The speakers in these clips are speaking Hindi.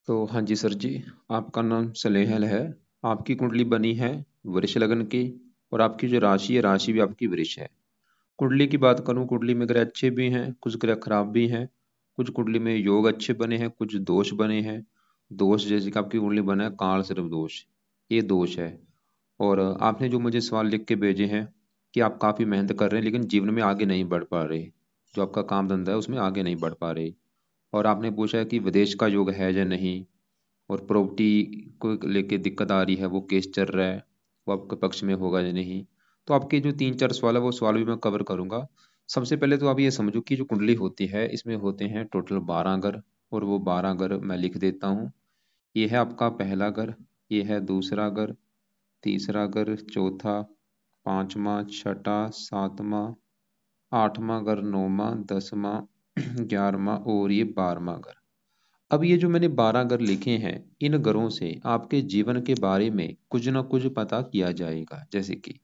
तो हाँ जी सर जी, आपका नाम सलेहल है। आपकी कुंडली बनी है वृष लगन की, और आपकी जो राशि है राशि भी आपकी वृष है। कुंडली की बात करूं, कुंडली में ग्रह अच्छे भी हैं, कुछ ग्रह खराब भी हैं। कुछ कुंडली में योग अच्छे बने हैं, कुछ दोष बने हैं। दोष जैसे कि आपकी कुंडली बना है काल सर्प दोष, ये दोष है। और आपने जो मुझे सवाल लिख के भेजे हैं कि आप काफ़ी मेहनत कर रहे हैं लेकिन जीवन में आगे नहीं बढ़ पा रहे, जो आपका काम धंधा है उसमें आगे नहीं बढ़ पा रहे। और आपने पूछा है कि विदेश का योग है या नहीं, और प्रॉपर्टी को लेके दिक्कत आ रही है, वो केस चल रहा है, वो आपके पक्ष में होगा या नहीं। तो आपके जो तीन चार सवाल है वो सवाल भी मैं कवर करूंगा। सबसे पहले तो आप ये समझो कि जो कुंडली होती है इसमें होते हैं टोटल 12 घर, और वो 12 घर मैं लिख देता हूँ। ये है आपका पहला घर, ये है दूसरा घर, तीसरा घर, चौथा, पांचवा, छठा, सातवां, आठवां घर, नौवां, दसवां, 11वां और ये 12वां घर। अब ये जो मैंने 12 घर लिखे हैं, इन घरों से आपके जीवन के बारे में कुछ ना कुछ पता किया जाएगा। जैसे कि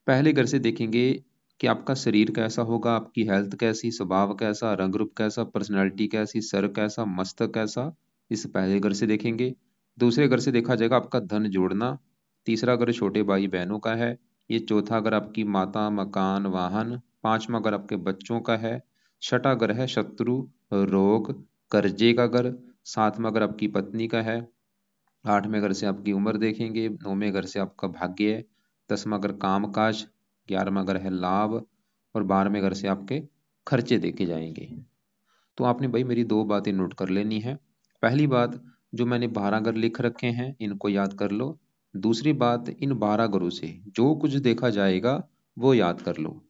पहले घर से देखेंगे कि आपका शरीर कैसा होगा, आपकी हेल्थ कैसी, स्वभाव कैसा, रंग रूप कैसा, पर्सनैलिटी कैसी, सर कैसा, मस्तक कैसा, इस पहले घर से देखेंगे। दूसरे घर से देखा जाएगा आपका धन जोड़ना। तीसरा घर छोटे भाई बहनों का है। ये चौथा घर आपकी माता, मकान, वाहन। पांचवा घर आपके बच्चों का है। छठा घर है शत्रु, रोग, कर्जे का घर। सातवां घर आपकी पत्नी का है। आठवें घर से आपकी उम्र देखेंगे। नौवें घर से आपका भाग्य है। 10वां घर काम काज। 11वां घर है लाभ। और 12वें घर से आपके खर्चे देखे जाएंगे। तो आपने भाई मेरी दो बातें नोट कर लेनी है। पहली बात, जो मैंने 12 घर लिख रखे हैं इनको याद कर लो। दूसरी बात, इन 12 घरों से जो कुछ देखा जाएगा वो याद कर लो।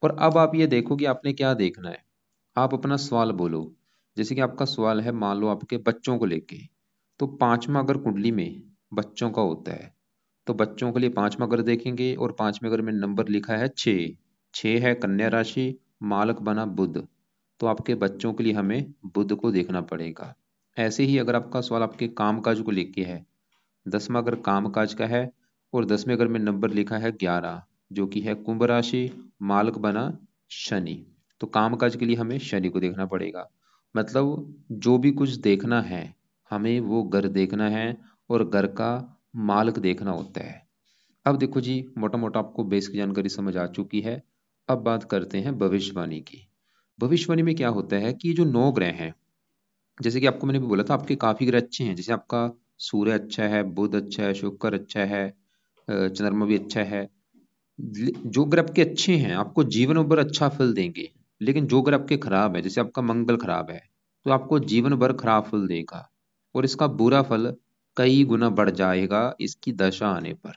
और अब आप ये देखो कि आपने क्या देखना है। आप अपना सवाल बोलो। जैसे कि आपका सवाल है, मान लो आपके बच्चों को लेके, तो पांचवा अगर कुंडली में बच्चों का होता है, तो बच्चों के लिए पांचवा घर देखेंगे, और पांचवें घर में नंबर लिखा है 6। 6 है कन्या राशि, मालक बना बुध। तो आपके बच्चों के लिए हमें बुध को देखना पड़ेगा। ऐसे ही अगर आपका सवाल आपके कामकाज को लेके है, 10वां घर कामकाज का है, और 10वें घर में नंबर लिखा है 11, जो कि है कुंभ राशि, मालक बना शनि। तो कामकाज के लिए हमें शनि को देखना पड़ेगा। मतलब जो भी कुछ देखना है, हमें वो घर देखना है, और घर का मालक देखना होता है। अब देखो जी, मोटा मोटा आपको बेसिक जानकारी समझ आ चुकी है। अब बात करते हैं भविष्यवाणी की। भविष्यवाणी में क्या होता है कि जो 9 ग्रह हैं, जैसे कि आपको मैंने भी बोला था आपके काफी ग्रह अच्छे हैं। जैसे आपका सूर्य अच्छा है, बुध अच्छा है, शुक्र अच्छा है, चंद्रमा भी अच्छा है। जो ग्रह आपके अच्छे हैं आपको जीवन भर अच्छा फल देंगे। लेकिन जो ग्रह आपके खराब है, जैसे आपका मंगल खराब है, तो आपको जीवन भर खराब फल देगा। और इसका बुरा फल कई गुना बढ़ जाएगा इसकी दशा आने पर।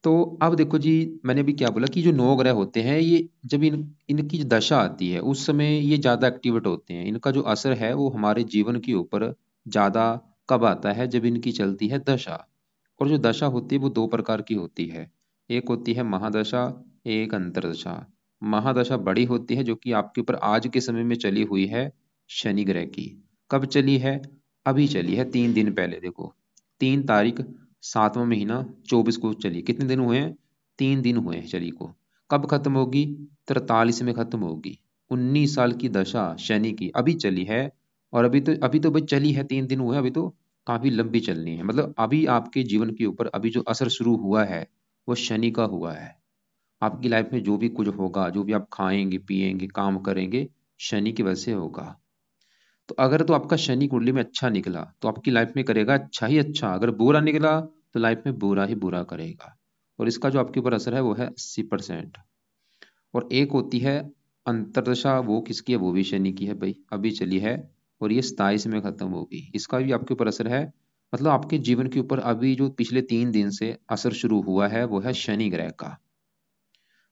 तो अब देखो जी, मैंने अभी क्या बोला कि जो 9 ग्रह होते हैं, ये जब इनकी जो दशा आती है उस समय ये ज्यादा एक्टिवेट होते हैं। इनका जो असर है वो हमारे जीवन के ऊपर ज्यादा कब आता है, जब इनकी चलती है दशा। और जो दशा होती है वो दो प्रकार की होती है। एक होती है महादशा, एक अंतरदशा। महादशा बड़ी होती है, जो कि आपके ऊपर आज के समय में चली हुई है शनि ग्रह की। कब चली है? अभी चली है 3 दिन पहले। देखो, 3 तारीख 7वां महीना 24 को चली। कितने दिन हुए हैं? 3 दिन हुए हैं चली को। कब खत्म होगी? 43 में खत्म होगी। 19 साल की दशा शनि की अभी चली है। और अभी तो भाई चली है, 3 दिन हुए हैं, अभी तो काफी लंबी चलनी है। मतलब अभी आपके जीवन के ऊपर अभी जो असर शुरू हुआ है वो शनि का हुआ है। आपकी लाइफ में जो भी कुछ होगा, जो भी आप खाएंगे पिएंगे काम करेंगे, शनि की वजह से होगा। तो अगर तो आपका शनि कुंडली में अच्छा निकला तो आपकी लाइफ में करेगा अच्छा ही अच्छा, अगर बुरा निकला तो लाइफ में बुरा ही बुरा करेगा। और इसका जो आपके ऊपर असर है वो है 80%। और एक होती है अंतरदशा, वो किसकी है? वो भी शनि की है भाई, अभी चली है, और ये 27 में खत्म होगी। इसका भी आपके ऊपर असर है। मतलब आपके जीवन के ऊपर अभी जो पिछले 3 दिन से असर शुरू हुआ है वो है शनि ग्रह का।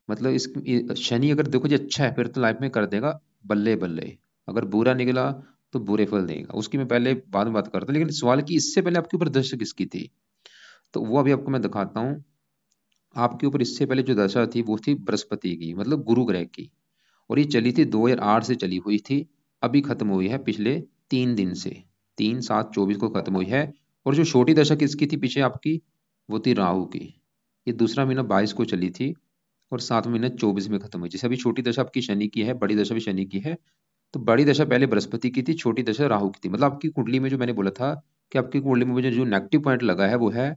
मतलब शनि अगर देखो जी अच्छा है फिर तो लाइफ में कर देगा बल्ले बल्ले। अगर बुरा निकला तो बुरे फल देगा। उसकी मैं पहले बाद में बात करता हूँ, लेकिन सवाल की इससे पहले आपके ऊपर दशा किसकी थी, तो वो अभी आपको मैं दिखाता हूँ। आपके ऊपर इससे पहले जो दशा थी वो थी बृहस्पति की, मतलब गुरु ग्रह की। और ये चली थी 2008 से चली हुई थी। अभी खत्म हुई है पिछले 3 दिन से। 3/7/24 को खत्म हुई है। और जो छोटी दशा किसकी थी पीछे आपकी, वो थी राहु की। ये दूसरा महीना 22 को चली थी, और 7वां महीना 24 में खत्म हुई। जैसे अभी छोटी दशा आपकी शनि की है, बड़ी दशा भी शनि की है। तो बड़ी दशा पहले बृहस्पति की थी, छोटी दशा राहु की थी। मतलब आपकी कुंडली में जो मैंने बोला था कि आपकी कुंडली में मुझे जो नेगेटिव पॉइंट लगा है वो है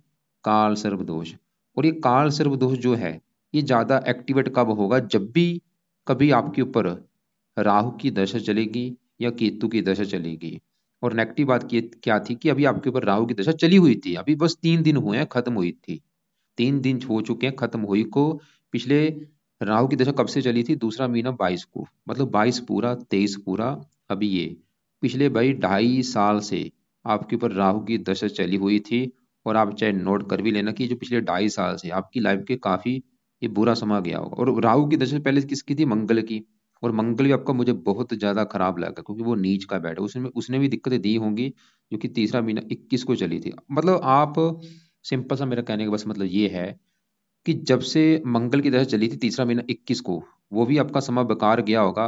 काल सर्प दोष। और ये काल सर्प दोष जो है ये ज्यादा एक्टिवेट कब होगा, जब भी कभी आपके ऊपर राहु की दशा चलेगी या केतु की दशा चलेगी। और नेगेटिव बात की क्या थी कि अभी आपके ऊपर राहु की दशा चली हुई थी, अभी बस 3 दिन हुए हैं, खत्म हुई थी। 3 दिन हो चुके हैं खत्म हुई को। पिछले राहु की दशा कब से चली थी, दूसरा महीना 22 को, मतलब 22 पूरा 23 पूरा। अभी ये पिछले भाई 2.5 साल से आपके ऊपर राहु की दशा चली हुई थी। और आप चाहे नोट कर भी लेना कि जो पिछले 2.5 साल से आपकी लाइफ के काफी ये बुरा समा गया होगा। और राहु की दशा पहले किसकी थी, मंगल की। और मंगल भी आपका मुझे बहुत ज्यादा खराब लगा क्योंकि वो नीच का बैठा, उसने उसने भी दिक्कतें दी होंगी, जो कि तीसरा महीना 21 को चली थी। मतलब आप सिंपल सा मेरा कहने का बस मतलब ये है कि जब से मंगल की दशा चली थी तीसरा महीना 21 को, वो भी आपका समय बेकार गया होगा।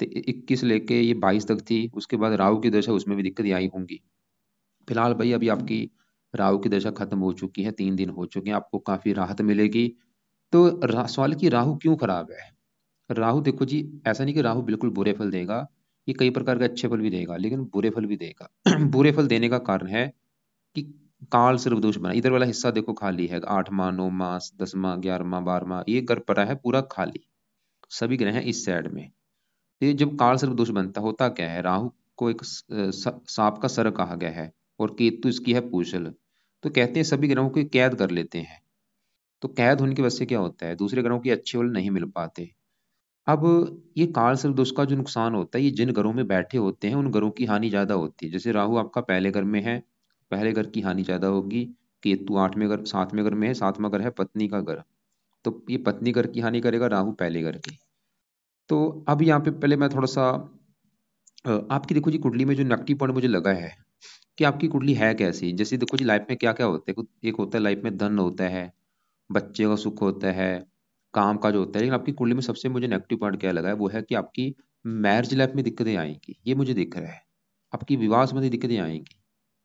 तो 21 लेके ये 22 तक थी, उसके बाद राहु की दशा, उसमें भी दिक्कतें आई होंगी। फिलहाल भाई अभी आपकी राहु की दशा खत्म हो चुकी है, 3 दिन हो चुके हैं, आपको काफी राहत मिलेगी। तो सवाल कि राहु क्यों खराब है। राहु देखो जी, ऐसा नहीं कि राहु बिल्कुल बुरे फल देगा, ये कई प्रकार के अच्छे फल भी देगा लेकिन बुरे फल भी देगा। बुरे फल देने का कारण है कि काल सर्प दोष बना, इधर वाला हिस्सा देखो खाली है, 8वां 9वां 10वां 11वां 12वां ये घर पड़ा है पूरा खाली, सभी ग्रह हैं इस साइड में। तो ये जब काल सर्प दोष बनता होता क्या है, राहु को एक सांप का सर कहा गया है, और केतु इसकी है पूंछल। तो कहते हैं सभी ग्रहों को कैद कर लेते हैं। तो कैद होने की वजह से क्या होता है, दूसरे ग्रहों के अच्छे फल नहीं मिल पाते। अब ये काल सर्प दोष का जो नुकसान होता है, ये जिन घरों में बैठे होते हैं उन घरों की हानि ज्यादा होती है। जैसे राहु आपका पहले घर में है, पहले घर की हानि ज्यादा होगी। केतु 8वें घर 7वें घर में है, 7वां घर है पत्नी का घर, तो ये पत्नी घर की हानि करेगा, राहु पहले घर की। तो अब यहाँ पे पहले मैं थोड़ा सा आपकी देखो जी कुंडली में जो नेगेटिव पॉइंट मुझे लगा है कि आपकी कुंडली है कैसी। जैसे देखो जी लाइफ में क्या क्या होता है, एक होता है लाइफ में धन होता है, बच्चे का सुख होता है, काम काज होता है। लेकिन आपकी कुंडली में सबसे मुझे नेगेटिव पॉइंट क्या लगा है वो है कि आपकी मैरिज लाइफ में दिक्कतें आएंगी, ये मुझे दिख रहा है। आपकी विवाह संबंधी दिक्कतें आएंगी,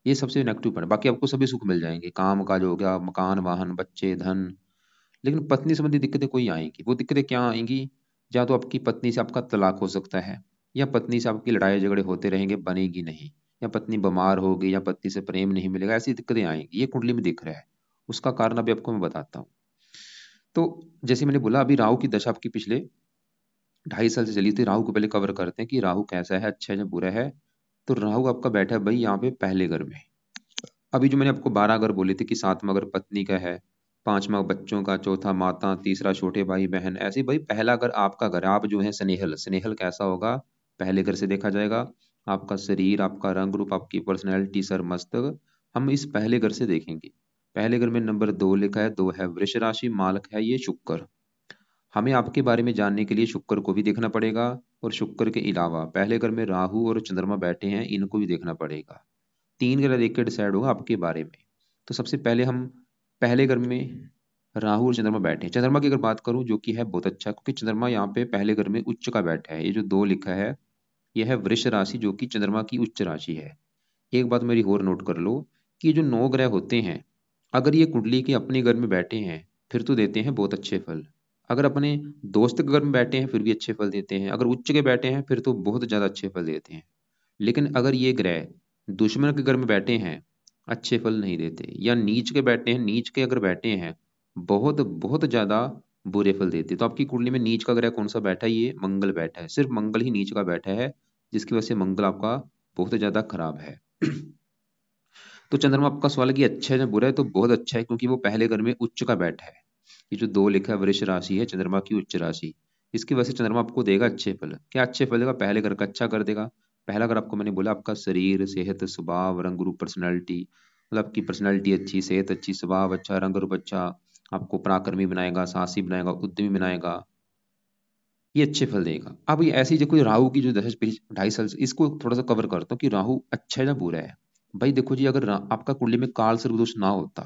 ये सबसे नेगेटिव पॉइंट। बाकी आपको सभी सुख मिल जाएंगे, काम काज हो गया, मकान वाहन बच्चे धन। लेकिन पत्नी संबंधी दिक्कतें कोई आएंगी, वो दिक्कतें क्या आएंगी, या तो आपकी पत्नी से आपका तलाक हो सकता है, या पत्नी से आपकी लड़ाई झगड़े होते रहेंगे, बनेगी नहीं, या पत्नी बीमार होगी, या पत्नी से प्रेम नहीं मिलेगा, ऐसी दिक्कतें आएंगी, ये कुंडली में दिख रहा है। उसका कारण अभी आपको मैं बताता हूँ। तो जैसे मैंने बोला अभी राहु की दशा आपकी पिछले 2.5 साल से चली थी। राहु को पहले कवर करते हैं कि राहु कैसा है, अच्छा है या बुरा है। तो राहु आपका बैठा है भाई यहाँ पे पहले घर में। अभी जो मैंने आपको 12 घर बोले थे कि 7वां घर पत्नी का है, 5वां बच्चों का, चौथा माता, तीसरा छोटे भाई बहन, ऐसे ही भाई पहला घर आपका घर है। आप जो है स्नेहल, स्नेहल कैसा होगा, पहले घर से देखा जाएगा। आपका शरीर, आपका रंग रूप, आपकी पर्सनैलिटी, सर मस्तक, हम इस पहले घर से देखेंगे। पहले घर में नंबर 2 लिखा है, 2 है वृष राशि, मालक है ये शुक्र। हमें आपके बारे में जानने के लिए शुक्र को भी देखना पड़ेगा, और शुक्र के अलावा पहले घर में राहु और चंद्रमा बैठे हैं, इनको भी देखना पड़ेगा। 3 ग्रह देख के डिसाइड होगा आपके बारे में। तो सबसे पहले हम पहले घर में राहु और चंद्रमा बैठे हैं। चंद्रमा की अगर बात करूं जो कि है बहुत अच्छा, क्योंकि चंद्रमा यहाँ पे पहले घर में उच्च का बैठा है। ये जो 2 लिखा है यह है वृष राशि, जो कि चंद्रमा की उच्च राशि है। एक बात मेरी और नोट कर लो कि ये जो 9 ग्रह होते हैं, अगर ये कुंडली के अपने घर में बैठे हैं फिर तो देते हैं बहुत अच्छे फल। अगर अपने दोस्त के घर में बैठे हैं फिर भी अच्छे फल देते हैं। अगर उच्च के बैठे हैं फिर तो बहुत ज्यादा अच्छे फल देते हैं। लेकिन अगर ये ग्रह दुश्मन के घर में बैठे हैं, अच्छे फल नहीं देते। या नीच के बैठे हैं, नीच के अगर बैठे हैं, बहुत बहुत ज्यादा बुरे फल देते। तो आपकी कुंडली में नीच का ग्रह कौन सा बैठा है, ये मंगल बैठा है, सिर्फ मंगल ही नीच का बैठा है, जिसकी वजह से मंगल आपका बहुत ज्यादा खराब है। तो चंद्रमा आपका सवाल है कि अच्छा है या बुरा है, तो बहुत अच्छा है क्योंकि वो पहले घर में उच्च का बैठा है। ये जो 2 लिखा है वृष राशि है, चंद्रमा की उच्च राशि। इसकी वजह से चंद्रमा आपको देगा अच्छे फल। क्या अच्छे फल देगा, पहले घर का अच्छा कर देगा। पहला घर आपको मैंने बोला आपका शरीर, सेहत, स्वभाव, रंग रूप, पर्सनैलिटी, मतलब आपकी पर्सनैलिटी अच्छी, सेहत अच्छी, स्वभाव अच्छा, रंग रूप अच्छा, आपको पराक्रमी बनाएगा, साहसी बनाएगा, उद्यमी बनाएगा, ये अच्छे फल देगा। अब ये ऐसी जो कोई राहु की जो दशा पिछले 2.5 साल से, इसको थोड़ा सा कवर करता हूँ कि राहु अच्छा है या बुरा है। भाई देखो जी, अगर आपका कुंडली में काल सर्प दोष ना होता,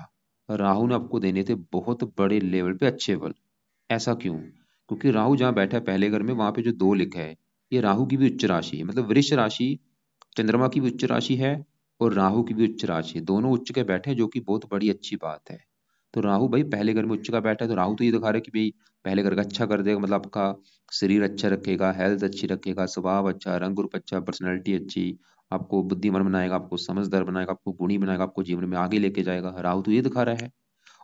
राहु ने आपको देने थे बहुत बड़े लेवल पे अच्छे फल। ऐसा क्यों, क्योंकि राहु जहाँ बैठा है पहले घर में, वहां पे जो 2 लिखा है, ये राहु की भी उच्च राशि है। मतलब वृष राशि चंद्रमा की भी उच्च राशि है, और राहु की भी उच्च राशि है, दोनों उच्च के बैठे हैं, जो कि बहुत बड़ी अच्छी बात है। तो राहु भाई पहले घर में उच्च का बैठा है, तो राहु तो ये दिखा रहा है कि भाई पहले घर का अच्छा कर देगा, मतलब आपका शरीर अच्छा रखेगा, हेल्थ अच्छी रखेगा, स्वभाव अच्छा, रंग रूप अच्छा, पर्सनैलिटी अच्छी, आपको बुद्धिमान बनाएगा, आपको समझदार बनाएगा, आपको गुणी बनाएगा, आपको जीवन में आगे लेके जाएगा। राहु तो ये दिखा रहा है।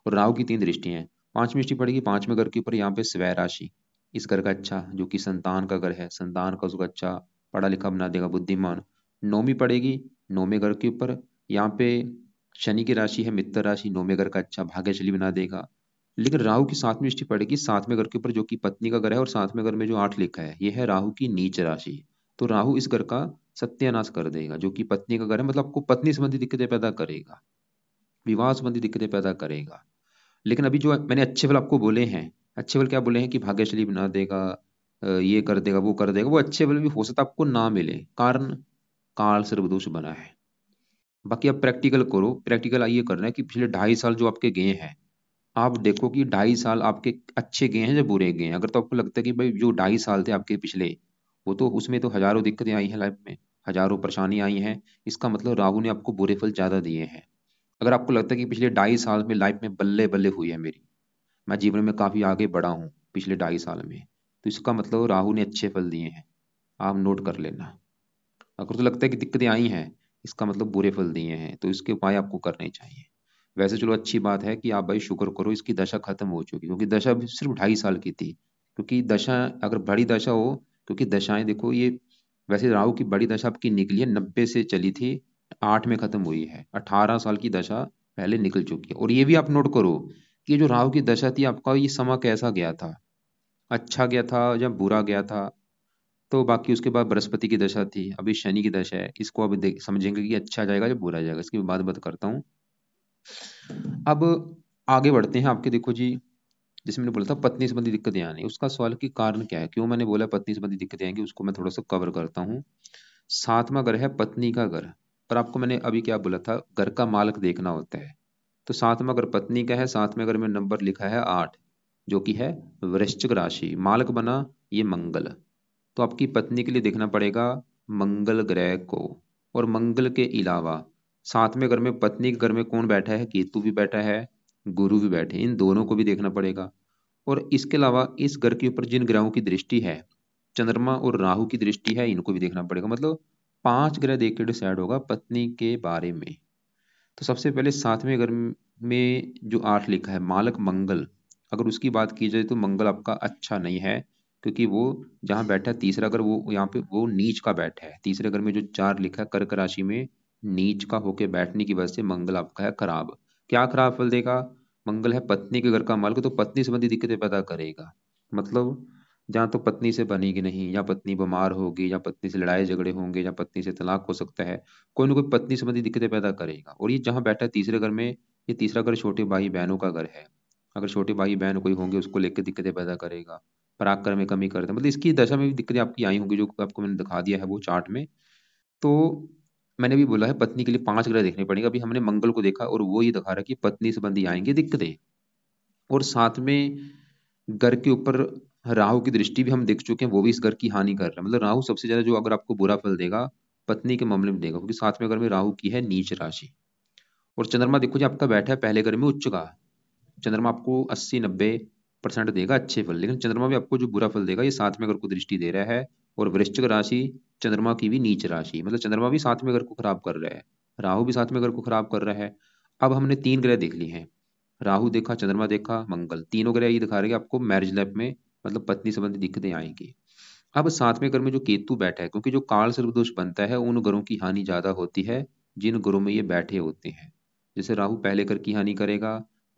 और राहु की तीन दृष्टियां हैं। पांचवी दृष्टि पड़ेगी पांचवें घर के ऊपर, यहाँ पे स्वय राशि, इस घर का अच्छा जो कि संतान का घर है, संतान का उसको अच्छा पढ़ा लिखा बना देगा, बुद्धिमान। नौवीं पड़ेगी नौवें घर के ऊपर, यहाँ पे शनि की राशि है मित्र राशि, नौवें घर का अच्छा भाग्यशाली बना देगा। लेकिन राहु की सातवीं दृष्टि पड़ेगी सातवें घर के ऊपर, जो कि पत्नी का घर है, और सातवें घर में जो 8 लिखा है ये है राहु की नीच राशि। तो राहु इस घर का सत्यानाश कर देगा, जो कि पत्नी का घर है, मतलब आपको पत्नी संबंधी दिक्कतें पैदा करेगा, विवाह संबंधी दिक्कतें पैदा करेगा। लेकिन अभी जो मैंने अच्छे फल आपको बोले हैं, अच्छे फल क्या बोले हैं कि भाग्यशाली बना देगा, ये कर देगा वो कर देगा, वो अच्छे फल भी हो सकता है आपको ना मिले, कारण काल सर्वदोष बना है। बाकी अब प्रैक्टिकल करो, प्रैक्टिकल आइए करना है कि पिछले 2.5 साल जो आपके गए हैं, आप देखो कि 2.5 साल आपके अच्छे गए हैं या बुरे गए हैं। अगर तो आपको लगता है कि भाई जो 2.5 साल थे आपके पिछले, वो तो उसमें तो हजारों दिक्कतें आई हैं लाइफ में, हजारों परेशानी आई हैं, इसका मतलब राहु ने आपको बुरे फल ज्यादा दिए हैं। अगर आपको लगता है कि पिछले 2.5 साल में लाइफ में बल्ले बल्ले हुई है मेरी, मैं जीवन में काफी आगे बढ़ा हूँ पिछले 2.5 साल में, तो इसका मतलब राहु ने अच्छे फल दिए हैं, आप नोट कर लेना। अगर तो लगता है कि दिक्कतें आई हैं, इसका मतलब बुरे फल दिए हैं, तो इसके उपाय आपको करने चाहिए। वैसे चलो अच्छी बात है कि आप भाई शुक्र करो इसकी दशा खत्म हो चुकी, क्योंकि दशा भी सिर्फ 2.5 साल की थी। क्योंकि दशा अगर बड़ी दशा हो, क्योंकि दशाएं देखो ये, वैसे राहु की बड़ी दशा आपकी निकली है 90 से चली थी, 8 में खत्म हुई है, 18 साल की दशा पहले निकल चुकी है। और ये भी आप नोट करो कि जो राहु की दशा थी आपका, ये समा कैसा गया था, अच्छा गया था या बुरा गया था। तो बाकी उसके बाद बृहस्पति की दशा थी, अभी शनि की दशा है, इसको अभी देख समझेंगे कि अच्छा जाएगा या बुरा जाएगा, इसकी बात बात करता हूँ। अब आगे बढ़ते हैं आपके, देखो जी, जैसे मैंने बोला था पत्नी संबंधी दिक्कतें आनी, उसका सवाल की कारण क्या है, क्यों मैंने बोला पत्नी संबंधी दिक्कतें आएंगी, उसको मैं थोड़ा सा कवर करता हूँ। सातवां घर है पत्नी का घर, पर आपको मैंने अभी क्या बोला था, घर का मालक देखना होता है। तो सातवां घर पत्नी का है, सातवें घर में नंबर लिखा है 8, जो कि है वृश्चिक राशि, मालक बना ये मंगल। तो आपकी पत्नी के लिए देखना पड़ेगा मंगल ग्रह को। और मंगल के अलावा सातवें घर में पत्नी के घर में कौन बैठा है, केतु भी बैठा है, गुरु भी बैठे, इन दोनों को भी देखना पड़ेगा। और इसके अलावा इस घर के ऊपर जिन ग्रहों की दृष्टि है, चंद्रमा और राहु की दृष्टि है, इनको भी देखना पड़ेगा। मतलब 5 ग्रह देख के डिसाइड होगा पत्नी के बारे में। तो सबसे पहले सातवें घर में जो 8 लिखा है मालक मंगल, अगर उसकी बात की जाए तो मंगल आपका अच्छा नहीं है, क्योंकि वो जहाँ बैठा है तीसरा घर, वो यहाँ पे वो नीच का बैठा है। तीसरे घर में जो 4 लिखा है कर्क राशि में नीच का होके बैठने की वजह से मंगल आपका है खराब। क्या खराब फल देगा, मंगल है पत्नी के घर का मालक, तो पत्नी संबंधी दिक्कतें पैदा करेगा। मतलब जहाँ तो पत्नी से बनेगी नहीं, या पत्नी बीमार होगी, या पत्नी से लड़ाई झगड़े होंगे, या पत्नी से तलाक हो सकता है, कोई ना कोई पत्नी संबंधी दिक्कतें पैदा करेगा। और ये जहाँ बैठा है तीसरे घर में, ये तीसरा घर छोटे भाई बहनों का घर है, अगर छोटे भाई बहन कोई होंगे उसको लेकर दिक्कतें पैदा करेगा, पराक्रम में कमी करता है, मतलब इसकी दशा में भी दिक्कतें आपकी आई होंगी, जो आपको मैंने दिखा दिया है वो चार्ट में। तो मैंने भी बोला है पत्नी के लिए 5 ग्रह देखने पड़ेंगे, अभी हमने मंगल को देखा और वो ही दिखा रहा है कि पत्नी संबंधी आएंगे दिक्कतें। और साथ में घर के ऊपर राहु की दृष्टि भी हम देख चुके हैं, वो भी इस घर की हानि कर रहा है। मतलब राहु सबसे ज्यादा जो अगर आपको बुरा फल देगा पत्नी के मामले में देगा, क्योंकि सातवें घर में राहु की है नीच राशि। और चंद्रमा देखो जी आपका बैठा है पहले घर में उच्च का, चंद्रमा आपको 80-90% देगा अच्छे फल, लेकिन चंद्रमा भी आपको जो बुरा फल देगा ये सातवें घर को दृष्टि दे रहा है। और वृश्चिक राशि चंद्रमा की भी नीच राशि, मतलब चंद्रमा भी सातवें घर को खराब कर रहा है, राहु भी सातवें घर को खराब कर रहा है। अब हमने 3 ग्रह देख लिए हैं, राहु देखा, चंद्रमा देखा, मंगल, तीनों ग्रह ये दिखा रहे हैं कि आपको मैरिज लाइफ में मतलब पत्नी संबंधी दिक्कतें आएंगी। अब सातवें घर में जो केतु बैठा है, क्योंकि जो काल सर्पदोष बनता है उन घरों की हानि ज्यादा होती है जिन घरों में ये बैठे होते हैं। जैसे राहु पहले घर की हानि करेगा,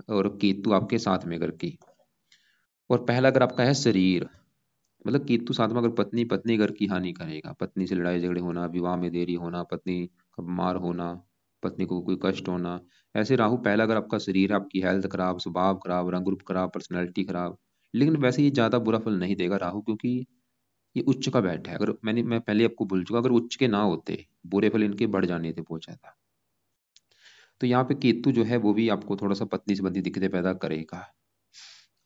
और केतु आपके सातवें घर की। और पहला घर आपका है शरीर, मतलब केतु सातवां घर पत्नी, पत्नी घर की हानि करेगा, पत्नी से लड़ाई झगड़े होना, विवाह में देरी होना, पत्नी का बीमार होना, पत्नी को कोई कष्ट होना। ऐसे राहु पहला अगर आपका शरीर है, आपकी हेल्थ खराब, स्वभाव खराब, रंग रूप खराब, पर्सनैलिटी खराब। लेकिन वैसे ये ज्यादा बुरा फल नहीं देगा राहु, क्योंकि ये उच्च का बैठ है। अगर मैं पहले आपको भूल चुका, अगर उच्च के ना होते बुरे फल इनके बढ़ जाने थे बहुत ज्यादा। तो यहाँ पे केतु जो है वो भी आपको थोड़ा सा पत्नी संबंधी दिक्कतें पैदा करेगा।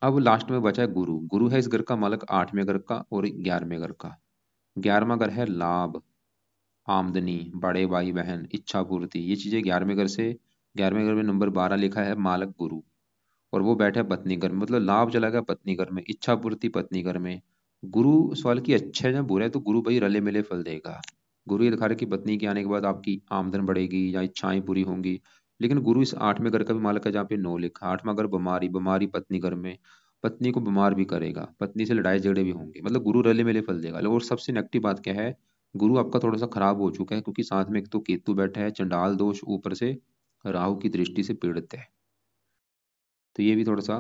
अब लास्ट में बचा है गुरु, गुरु है इस घर का मालक आठवें घर का और 11वें घर का। 11वां घर है लाभ, आमदनी, बड़े भाई बहन, इच्छा पूर्ति, ये चीजें 11वें घर से, 11वें घर में नंबर 12 लिखा है मालक गुरु। और वो बैठा है पत्नी घर में, मतलब लाभ चला गया पत्नी घर में, इच्छा पूर्ति पत्नी घर में। गुरु सवाल की अच्छा है या बुरा है, तो गुरु भाई रले मिले फल देगा। गुरु ये दिखा रहा है कि पत्नी के आने के बाद आपकी आमदन बढ़ेगी या इच्छाएं पूरी होंगी। लेकिन गुरु इस आठवें घर का भी मालिक है, जहाँ पे 9 लिखा, आठवां घर बीमारी, बीमारी पत्नी घर में, पत्नी को बीमार भी करेगा, पत्नी से लड़ाई झगड़े भी होंगे, मतलब गुरु रले मिले फल देगा। और सबसे नेगेटिव बात क्या है, गुरु आपका थोड़ा सा खराब हो चुका है, क्योंकि साथ में एक तो केतु बैठा है, चंडाल दोष, ऊपर से राहु की दृष्टि से पीड़ित है। तो ये भी थोड़ा सा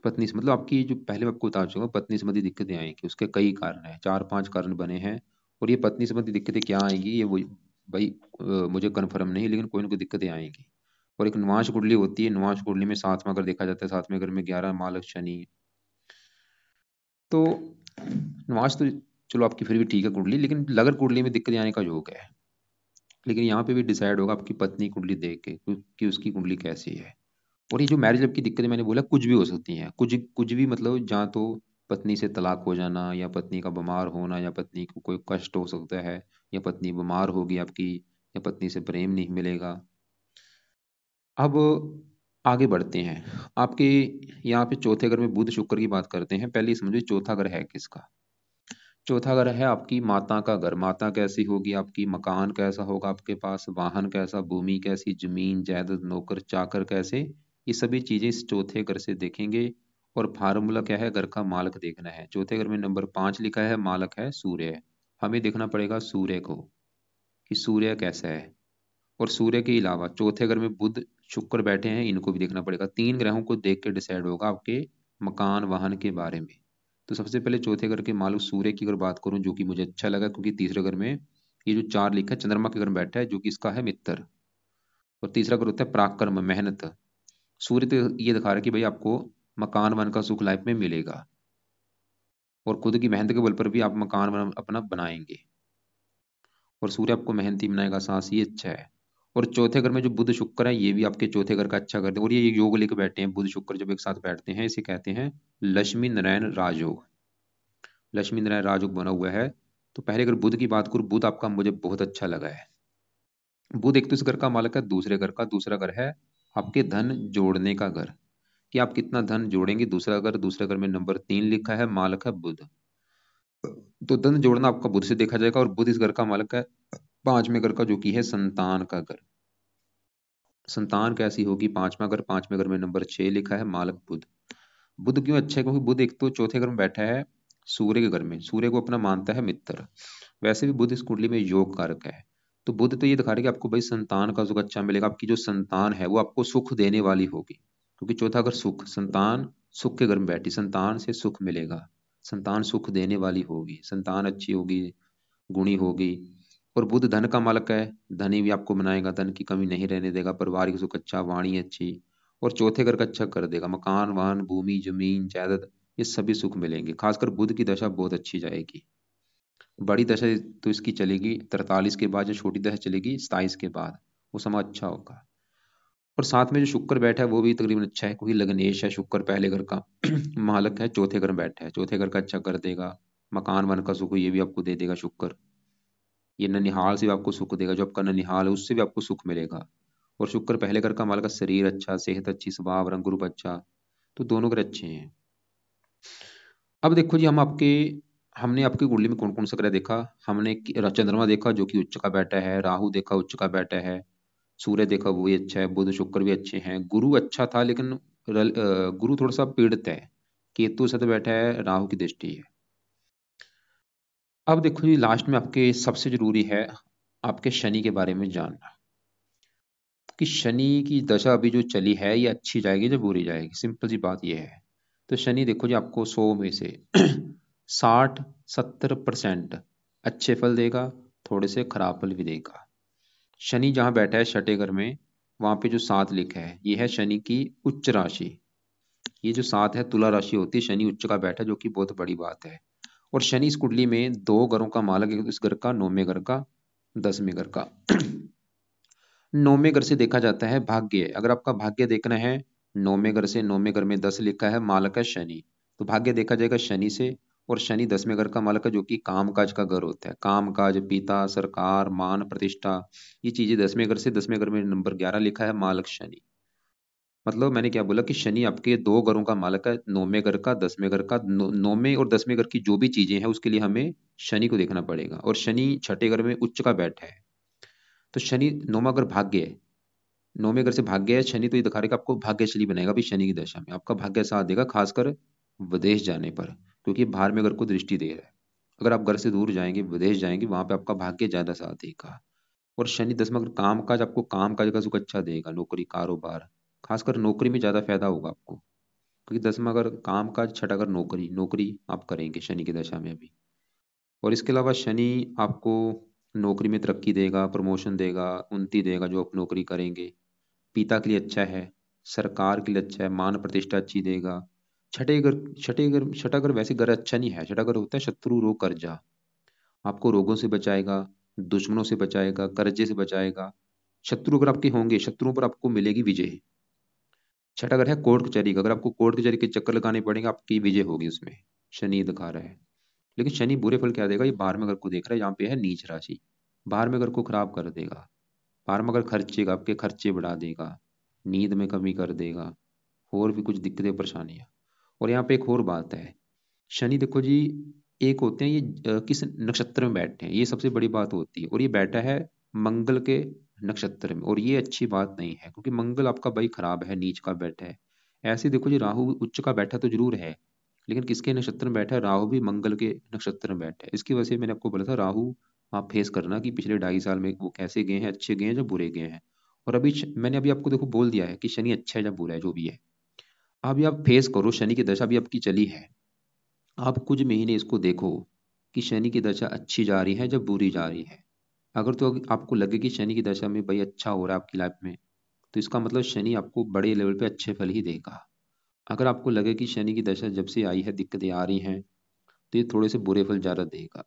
पत्नी से, मतलब आपकी जो पहले मैं आपको बता चुका हूँ, पत्नी संबंधी दिक्कतें आएंगी, उसके कई कारण हैं, 4-5 कारण बने हैं। और ये पत्नी संबंधी दिक्कतें क्या आएंगी, ये वही भाई मुझे कन्फर्म नहीं, लेकिन कोई ना कोई दिक्कतें आएंगी। और एक निवास कुंडली होती है, निवास कुंडली में सातवां अगर देखा जाता है, सातवें घर में 11 मालक शनि। तो निवास तो चलो आपकी फिर भी ठीक है कुंडली, लेकिन लगन कुंडली में दिक्कत आने का योग है। लेकिन यहाँ पे भी डिसाइड होगा आपकी पत्नी कुंडली देख के कि उसकी कुंडली कैसी है। और ये जो मैरिज लाइफ की दिक्कतें मैंने बोला, कुछ भी हो सकती हैं, कुछ कुछ भी, मतलब जहाँ तो पत्नी से तलाक हो जाना, या पत्नी का बीमार होना, या पत्नी को कोई कष्ट हो सकता है, या पत्नी बीमार होगी आपकी, या पत्नी से प्रेम नहीं मिलेगा। अब आगे बढ़ते हैं। आपके यहाँ पे चौथे घर में बुध शुक्र की बात करते हैं। पहले ये समझो चौथा घर है किसका। चौथा घर है आपकी माता का घर। माता कैसी होगी आपकी, मकान कैसा होगा आपके पास, वाहन कैसा, भूमि कैसी, जमीन जायदाद, नौकर चाकर कैसे, ये सभी चीजें इस चौथे घर से देखेंगे। और फार्मूला क्या है, घर का मालक देखना है। चौथे घर में नंबर 5 लिखा है, मालक है सूर्य। हमें देखना पड़ेगा सूर्य को, कि सूर्य कैसा है। और सूर्य के अलावा चौथे घर में बुध शुक्र बैठे हैं, इनको भी देखना पड़ेगा। 3 ग्रहों को देख के डिसाइड होगा आपके मकान वाहन के बारे में। तो सबसे पहले चौथे घर के मालिक सूर्य की अगर बात करूं, जो कि मुझे अच्छा लगा, क्योंकि तीसरे घर में ये जो 4 लिखा है चंद्रमा के घर में बैठा है, जो कि इसका है मित्र। और तीसरा घर होता है पराक्रम, मेहनत। सूर्य तो ये दिखा रहा है कि भाई आपको मकान वन का सुख लाइफ में मिलेगा, और खुद की मेहनत के बल पर भी आप मकान वन अपना बनाएंगे। और सूर्य आपको मेहनती बनाएगा, साहस, ये अच्छा है। और चौथे घर में जो बुध शुक्र है, ये भी आपके चौथे घर का अच्छा करते हैं। और ये योग लेके बैठे हैं, बुध शुक्र जब एक साथ बैठते हैं, इसे कहते हैं लक्ष्मी नारायण राजयोग। लक्ष्मी नारायण राजयोग बना हुआ है। तो पहले अगर बुध की बात करूं, बुध आपका मुझे बहुत अच्छा लगा है। बुध एक तो इस घर का मालिक है, दूसरे घर का, दूसरा घर है आपके धन जोड़ने का घर, कि आप कितना धन जोड़ेंगे। दूसरा घर, दूसरे घर में नंबर 3 लिखा है, मालिक है बुध। तो धन जोड़ना आपका बुध से देखा जाएगा। और बुध इस घर का मालिक है 5वें घर का, जो कि है संतान का घर। संतान कैसी होगी, 5वां घर, 5वें घर में नंबर 6 लिखा है, मालक बुध। बुध क्यों अच्छा है, क्योंकि बुध एक तो चौथे घर में बैठा है सूर्य के घर में, सूर्य को अपना मानता है मित्र। वैसे भी बुध इस कुंडली में योग कारक है। तो बुध तो ये दिखा रहा है कि आपको भाई संतान का सुख अच्छा मिलेगा, आपकी जो संतान है वो आपको सुख देने वाली होगी, क्योंकि चौथा घर सुख, संतान सुख के घर में बैठी, संतान से सुख मिलेगा। संतान सुख देने वाली होगी, संतान अच्छी होगी, गुणी होगी। और बुध धन का मालक है, धनी भी आपको बनाएगा, धन की कमी नहीं रहने देगा, पारिवारिक सुख अच्छा, वाणी अच्छी। और चौथे घर का अच्छा कर देगा, मकान वाहन भूमि जमीन जायदाद, ये सभी सुख मिलेंगे। खासकर बुध की दशा बहुत अच्छी जाएगी। बड़ी दशा तो इसकी चलेगी 43 के बाद, जो छोटी दशा चलेगी 27 के बाद, वो समय अच्छा होगा। और साथ में जो शुक्र बैठा है वो भी तकरीबन अच्छा है, क्योंकि लग्नेश है शुक्र, पहले घर का मालक है, चौथे घर में बैठा है, चौथे घर का अच्छा कर देगा। मकान वन का सुख ये भी आपको दे देगा शुक्र। ये ननिहाल से भी आपको सुख देगा, जो आपका ननिहाल है उससे भी आपको सुख मिलेगा। और शुक्र पहले घर का माल का, शरीर अच्छा, सेहत अच्छी, स्वभाव रंग रूप अच्छा। तो दोनों ग्रह अच्छे हैं। अब देखो जी, हमने आपकी कुंडली में कौन कौन सा ग्रह देखा। हमने चंद्रमा देखा, जो कि उच्च का बैठा है, राहु देखा उच्च का बैठा है, सूर्य देखा वो भी अच्छा है, बुध शुक्र भी अच्छे हैं, गुरु अच्छा था लेकिन गुरु थोड़ा सा पीड़ित है, केतु साथ बैठा है, राहु की दृष्टि है। अब देखो जी, लास्ट में आपके सबसे जरूरी है आपके शनि के बारे में जानना, कि शनि की दशा अभी जो चली है ये अच्छी जाएगी या बुरी जाएगी, सिंपल सी बात ये है। तो शनि देखो जी, आपको 100 में से 60-70% अच्छे फल देगा, थोड़े से खराब फल भी देगा। शनि जहाँ बैठा है छठे घर में, वहां पे जो 7 लिखा है, ये है शनि की उच्च राशि। ये जो 7 है तुला राशि होती है, शनि उच्च का बैठा है, जो कि बहुत बड़ी बात है। और शनि इस कुंडली में 2 घरों का मालक है, इस घर का 9वें घर का, 10वें घर का। 9वें घर से देखा जाता है भाग्य, अगर आपका भाग्य देखना है, 9वें घर से, 9वें घर में 10 लिखा है, मालक है शनि, तो भाग्य देखा जाएगा शनि से। और शनि 10वें घर का मालक है, जो कि काम काज का घर होता है, काम काज, पिता, सरकार, मान प्रतिष्ठा, ये चीजें 10वें घर से, 10वें घर में नंबर 11 लिखा है, मालक शनि। मतलब मैंने क्या बोला कि शनि आपके 2 घरों का मालक है, 9वें घर का, 10वें घर का। 9वें और 10वें घर की जो भी चीजें हैं उसके लिए हमें शनि को देखना पड़ेगा। और शनि छठे घर में उच्च का बैठा है। तो शनि 9वां घर भाग्य है, 9वें घर से भाग्य है शनि, तो ये दिखा रहा है कि आपको भाग्यशाली बनाएगा भी शनि की दशा में, आपका भाग्य साथ देगा, खासकर विदेश जाने पर, क्योंकि बाहर में घर को दृष्टि दे रहा है। अगर आप घर से दूर जाएंगे, विदेश जाएंगे, वहां पे आपका भाग्य ज्यादा साथ देगा। और शनि 10वां घर काम काज, आपको काम काज का सुख अच्छा देगा, नौकरी कारोबार, खासकर नौकरी में ज्यादा फायदा होगा आपको, क्योंकि 10वां घर काम काज, छठा घर नौकरी, नौकरी आप करेंगे शनि की दशा में अभी। और इसके अलावा शनि आपको नौकरी में तरक्की देगा, प्रमोशन देगा, उन्नति देगा जो आप नौकरी करेंगे। पिता के लिए अच्छा है, सरकार के लिए अच्छा है, मान प्रतिष्ठा अच्छी देगा। छठा घर वैसे घर अच्छा नहीं है, छठा घर होता है शत्रु रोग कर्जा, आपको रोगों से बचाएगा, दुश्मनों से बचाएगा, कर्जे से बचाएगा। शत्रु अगर आपके होंगे, शत्रुओं पर आपको मिलेगी विजय। छठा घर है कोर्ट कचहरी का, अगर आपको कोर्ट कचहरी के चक्कर लगाने पड़ेंगे, आपकी विजय होगी उसमें, शनि दिखा रहा है। लेकिन शनि बुरे फल क्या देगा, ये 12वें घर को देख रहा है, यहाँ पे है नीच राशि, 12वें घर को खराब कर देगा। 12वां घर खर्चेगा, आपके खर्चे बढ़ा देगा, नींद में कमी कर देगा, और भी कुछ दिक्कतें परेशानियां। और यहाँ पे एक और बात है, शनि देखो जी, एक होते हैं ये किस नक्षत्र में बैठे हैं, ये सबसे बड़ी बात होती है। और ये बैठा है मंगल के नक्षत्र में, और ये अच्छी बात नहीं है, क्योंकि मंगल आपका भाई खराब है, नीच का बैठा है। ऐसे देखो जी, राहु उच्च का बैठा तो जरूर है, लेकिन किसके नक्षत्र में बैठा है, राहु भी मंगल के नक्षत्र में बैठा है। इसकी वजह से मैंने आपको बोला था, राहु आप फेस करना कि पिछले 2.5 साल में वो कैसे गए हैं, अच्छे गए हैं या बुरे गए हैं। और अभी मैंने अभी आपको देखो बोल दिया है कि शनि अच्छा है या बुरा है, जो भी है। अभी आप फेस करो, शनि की दशा भी आपकी चली है, आप कुछ महीने इसको देखो कि शनि की दशा अच्छी जा रही है या बुरी जा रही है। अगर तो आपको लगे कि शनि की दशा में भाई अच्छा हो रहा है आपकी लाइफ में, तो इसका मतलब शनि आपको बड़े लेवल पे अच्छे फल ही देगा। अगर आपको लगे कि शनि की दशा जब से आई है दिक्कतें आ रही हैं, तो ये थोड़े से बुरे फल ज़्यादा देगा।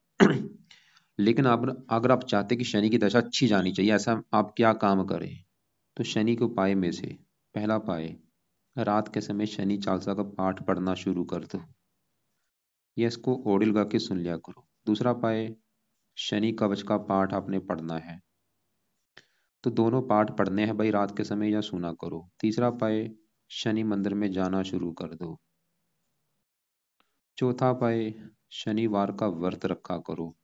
लेकिन आप अगर आप चाहते कि शनि की दशा अच्छी जानी चाहिए, ऐसा आप क्या काम करें, तो शनि के उपाय में से पहला उपाय, रात के समय शनि चालीसा का पाठ पढ़ना शुरू कर दो, या इसको ओडिल गा के सुन लिया करो। दूसरा उपाय, शनि कवच का पाठ आपने पढ़ना है, तो दोनों पाठ पढ़ने हैं भाई, रात के समय या सुना करो। तीसरा उपाय, शनि मंदिर में जाना शुरू कर दो। चौथा उपाय, शनिवार का व्रत रखा करो।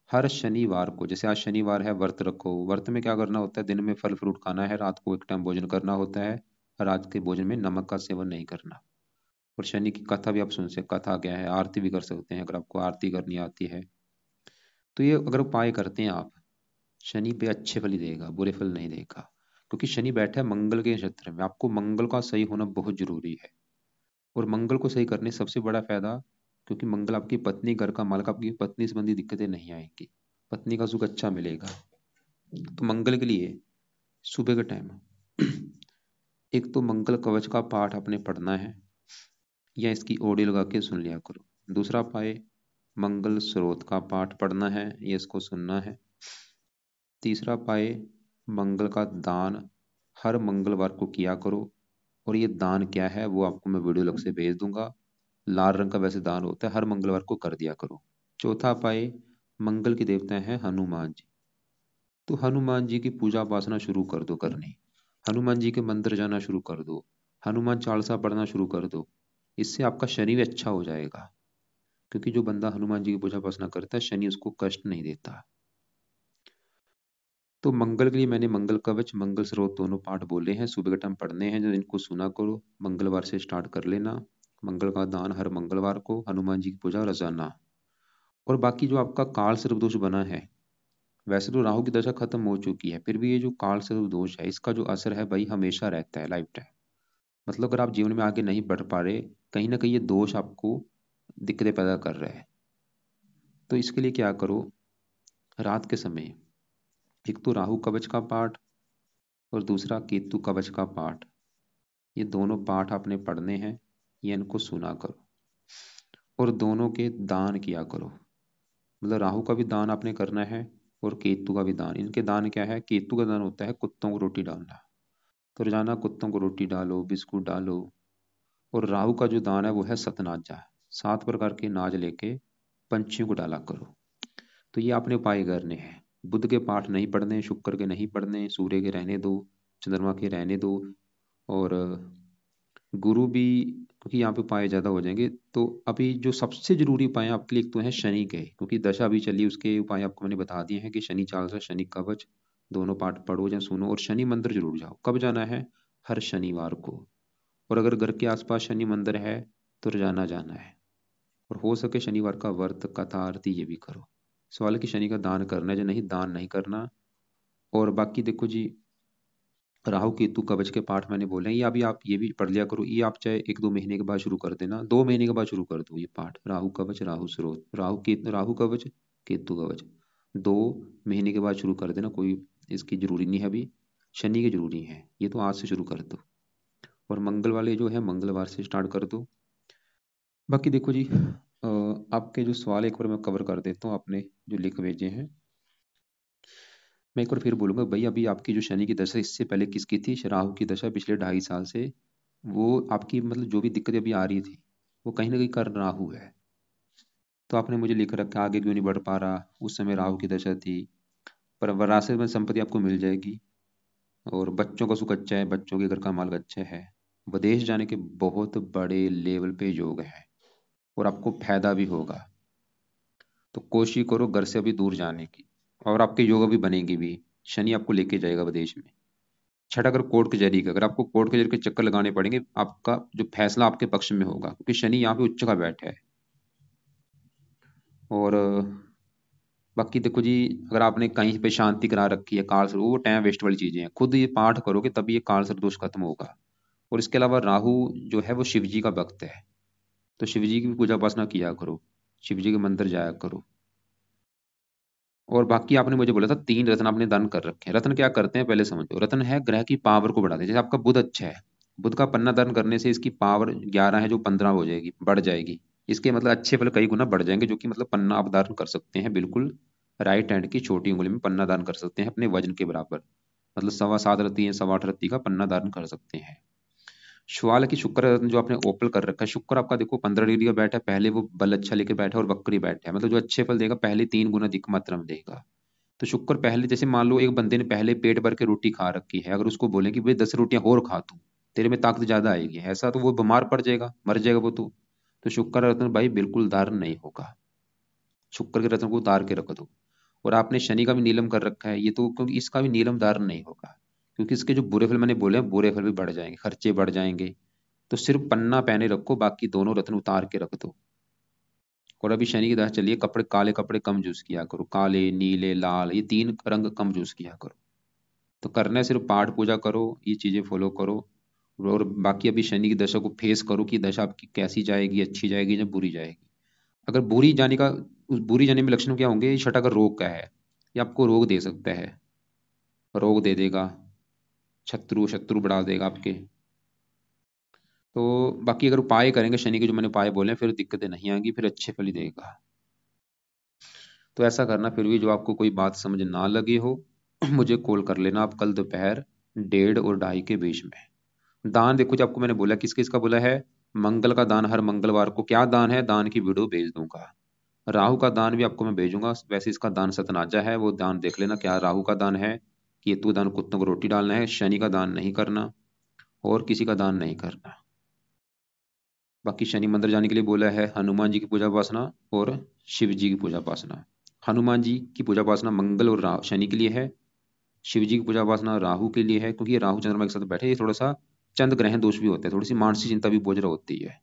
हर शनिवार को, जैसे आज शनिवार है, व्रत रखो। व्रत में क्या करना होता है, दिन में फल फ्रूट खाना है, रात को एक टाइम भोजन करना होता है, रात के भोजन में नमक का सेवन नहीं करना। और शनि की कथा भी आप सुन सकते, कथा क्या है, आरती भी कर सकते हैं, अगर आपको आरती करनी आती है। तो ये अगर उपाय करते हैं आप, शनि पे अच्छे फल ही देगा, बुरे फल नहीं देगा, क्योंकि शनि बैठा है मंगल के नक्षत्र में। आपको मंगल का सही होना बहुत जरूरी है। और मंगल को सही करने से सबसे बड़ा फायदा, क्योंकि मंगल आपकी पत्नी, घर का मालक, आपकी पत्नी संबंधी दिक्कतें नहीं आएंगी, पत्नी का सुख अच्छा मिलेगा। तो मंगल के लिए सुबह के टाइम एक तो मंगल कवच का पाठ आपने पढ़ना है, या इसकी ऑडियो लगा के सुन लिया करो। दूसरा पाए, मंगल स्रोत का पाठ पढ़ना है, या इसको सुनना है। तीसरा पाए, मंगल का दान हर मंगलवार को किया करो। और ये दान क्या है वो आपको मैं वीडियो लग से भेज दूंगा, लाल रंग का वैसे दान होता है, हर मंगलवार को कर दिया करो। चौथा पाए, मंगल के देवता हैं हनुमान जी, तो हनुमान जी की पूजा उपासना शुरू कर दो करनी, हनुमान जी के मंदिर जाना शुरू कर दो, हनुमान चालीसा पढ़ना शुरू कर दो। इससे आपका शनि भी अच्छा हो जाएगा, क्योंकि जो बंदा हनुमान जी की पूजा उपासना करता है, शनि उसको कष्ट नहीं देता। तो मंगल के लिए मैंने मंगल कवच, मंगल स्रोत दोनों पाठ बोले हैं, सुबह के टाइम पढ़ने हैं, जो इनको सुना करो। मंगलवार से स्टार्ट कर लेना, मंगल का दान हर मंगलवार को, हनुमान जी की पूजा रोजाना। और बाकी जो आपका काल सर्प दोष बना है, वैसे तो राहु की दशा खत्म हो चुकी है, फिर भी ये जो काल सर्प दोष है, इसका जो असर है भाई हमेशा रहता है, लाइफ टाइम। मतलब अगर आप जीवन में आगे नहीं बढ़ पा रहे, कहीं ना कहीं ये दोष आपको दिक्कतें पैदा कर रहा है। तो इसके लिए क्या करो, रात के समय एक तो राहु कवच का पाठ, और दूसरा केतु कवच का पाठ, ये दोनों पाठ आपने पढ़ने हैं, ये इनको सुना करो। और दोनों के दान किया करो, मतलब राहु का भी दान आपने करना है, और केतु का भी दान। इनके दान क्या है, केतु का दान होता है कुत्तों को रोटी डालना, तो रोजाना कुत्तों को रोटी डालो, बिस्कुट डालो। और राहु का जो दान है वो है सतनाजा, 7 प्रकार के नाज लेके पंछियों को डाला करो। तो ये आपने उपाय करने हैं। बुध के पाठ नहीं पढ़ने, शुक्र के नहीं पढ़ने, सूर्य के रहने दो, चंद्रमा के रहने दो, और गुरु भी, क्योंकि यहाँ पे उपाय ज़्यादा हो जाएंगे। तो अभी जो सबसे जरूरी उपाय आपके लिए एक तो है शनि के, क्योंकि दशा अभी चली, उसके उपाय आपको मैंने बता दिए हैं कि शनि चालीसा, शनि कवच, दोनों पाठ पढ़ो या सुनो, और शनि मंदिर जरूर जाओ। कब जाना है? हर शनिवार को। और अगर घर के आसपास शनि मंदिर है तो रोजाना जाना है। और हो सके शनिवार का व्रत, कथा, आरती ये भी करो। सवाल है कि शनि का दान करना है या नहीं, दान नहीं करना। और बाकी देखो जी, राहु केतु कवच के पाठ मैंने बोले हैं, ये अभी आप ये भी पढ़ लिया करो। ये आप चाहे 1-2 महीने के बाद शुरू कर देना, 2 महीने के बाद शुरू कर दो ये पाठ, राहु कवच, राहु स्रोत, राहु कवच, केतु कवच। 2 महीने के बाद शुरू कर देना, कोई इसकी जरूरी नहीं है अभी। शनि की जरूरी है, ये तो आज से शुरू कर दो। और मंगल वाले जो है मंगलवार से स्टार्ट कर दो। बाकी देखो जी, आपके जो सवाल एक बार मैं कवर कर देता हूँ, आपने जो लिख भेजे हैं। मैं एक बार फिर बोलूंगा भाई, अभी आपकी जो शनि की दशा इससे पहले किसकी थी? राहु की दशा पिछले 2.5 साल से। वो आपकी मतलब जो भी दिक्कतें अभी आ रही थी, वो कहीं ना कहीं कर राहु है। तो आपने मुझे लिख रखा आगे क्यों नहीं बढ़ पा रहा, उस समय राहु की दशा थी। पर विरासत में संपत्ति आपको मिल जाएगी। और बच्चों का सुख अच्छा है, बच्चों के घर का माल अच्छा है। विदेश जाने के बहुत बड़े लेवल पे योग है, और आपको फायदा भी होगा। तो कोशिश करो घर से अभी दूर जाने की। और आपके योग भी बनेगी भी। शनि आपको लेके जाएगा विदेश में। छठा, अगर कोर्ट कचहरी का, अगर आपको कोर्ट कचहरी के चक्कर लगाने पड़ेंगे, आपका जो फैसला आपके पक्ष में होगा, क्योंकि शनि यहाँ पे उच्च का बैठा है। और बाकी देखो जी, अगर आपने कहीं पे शांति करा रखी है काल सर्प, वो टाइम वेस्ट वाली चीजें हैं, खुद ये पाठ करोगे तभी ये काल सर्प दोष खत्म होगा। और इसके अलावा राहु जो है वो शिव जी का भक्त है, तो शिव जी की भी पूजा उपासना किया करो, शिव जी के मंदिर जाया करो। और बाकी आपने मुझे बोला था 3 रत्न आपने दान कर रखे हैं। रत्न क्या करते हैं पहले समझो। रत्न है ग्रह की पावर को बढ़ाते हैं। जैसे आपका बुध अच्छा है, बुध का पन्ना दान करने से इसकी पावर 11 है जो 15 हो जाएगी, बढ़ जाएगी। इसके मतलब अच्छे फल कई गुना बढ़ जाएंगे, जो कि मतलब पन्ना आप दान कर सकते हैं बिल्कुल। राइट हैंड की छोटी उंगली में पन्ना दान कर सकते हैं अपने वजन के बराबर। मतलब 7.25 रत्ती या 8.25 रत्ती का पन्ना दान कर सकते हैं। सवाल है कि शुक्र रत्न जो आपने ओपल कर रखा है, शुक्र आपका देखो 15 डिग्री का बैठा है, पहले वो बल अच्छा लेके बैठा है और वक्री बैठा है, मतलब जो अच्छे फल देगा पहले 3 गुना अधिक मात्रा में देगा। तो शुक्र पहले, जैसे मान लो एक बंदे ने पहले पेट भर के रोटी खा रखी है, अगर उसको बोले कि भाई 10 रोटियां और खा तू, तेरे में ताकत ज्यादा आएगी, ऐसा तो वो बीमार पड़ जाएगा, मर जाएगा वो तो शुक्र रत्न भाई बिल्कुल धारण नहीं होगा। शुक्र के रत्न को उतार के रख दो। और आपने शनि का भी नीलम कर रखा है, ये तो क्योंकि इसका भी नीलम धारण नहीं होगा, क्योंकि इसके जो बुरे फल मैंने बोले हैं, बुरे फल भी बढ़ जाएंगे, खर्चे बढ़ जाएंगे। तो सिर्फ पन्ना पहने रखो, बाकी दोनों रत्न उतार के रख दो। और अभी शनि की दशा चलिए, कपड़े काले कपड़े कम यूज किया करो, काले, नीले, लाल, ये 3 रंग कम यूज किया करो। तो करना है सिर्फ पाठ पूजा करो, ये चीजें फॉलो करो। और बाकी अभी शनि की दशा को फेस करो कि दशा आपकी कैसी जाएगी, अच्छी जाएगी या बुरी जाएगी। अगर बुरी जाने का, उस बुरी जाने में लक्षण क्या होंगे? छठा अगर रोग का है, ये आपको रोग दे सकता है, रोग दे देगा, शत्रु शत्रु बढ़ा देगा आपके। तो बाकी अगर उपाय करेंगे शनि के जो मैंने उपाय बोले हैं, फिर दिक्कतें नहीं आएंगी, फिर अच्छे फल ही देगा। तो ऐसा करना, फिर भी जो आपको कोई बात समझ ना लगी हो मुझे कॉल कर लेना आप कल दोपहर 1:30 और 2:30 के बीच में। दान देखो जो आपको मैंने बोला, किस किस का बोला है? मंगल का दान हर मंगलवार को। क्या दान है? दान की वीडियो भेज दूंगा। राहु का दान भी आपको मैं भेजूंगा, वैसे इसका दान सतनाजा है, वो दान देख लेना क्या राहु का दान है। केतु दान कुत्तों को रोटी डालना है, शनि का दान नहीं करना, और किसी का दान नहीं करना। बाकी शनि मंदिर जाने के लिए बोला है, हनुमान जी की पूजा उपासना और शिव जी की पूजा उपासना। हनुमान जी की पूजा उपासना मंगल और शनि के लिए है। शिव जी की पूजा उपासना राहु के लिए है, क्योंकि ये राहु चंद्रमा के साथ बैठे, ये थोड़ा सा चंद्र ग्रहण दोष भी होते हैं, थोड़ी सी मानसिक चिंता भी बोझ रहा होती है।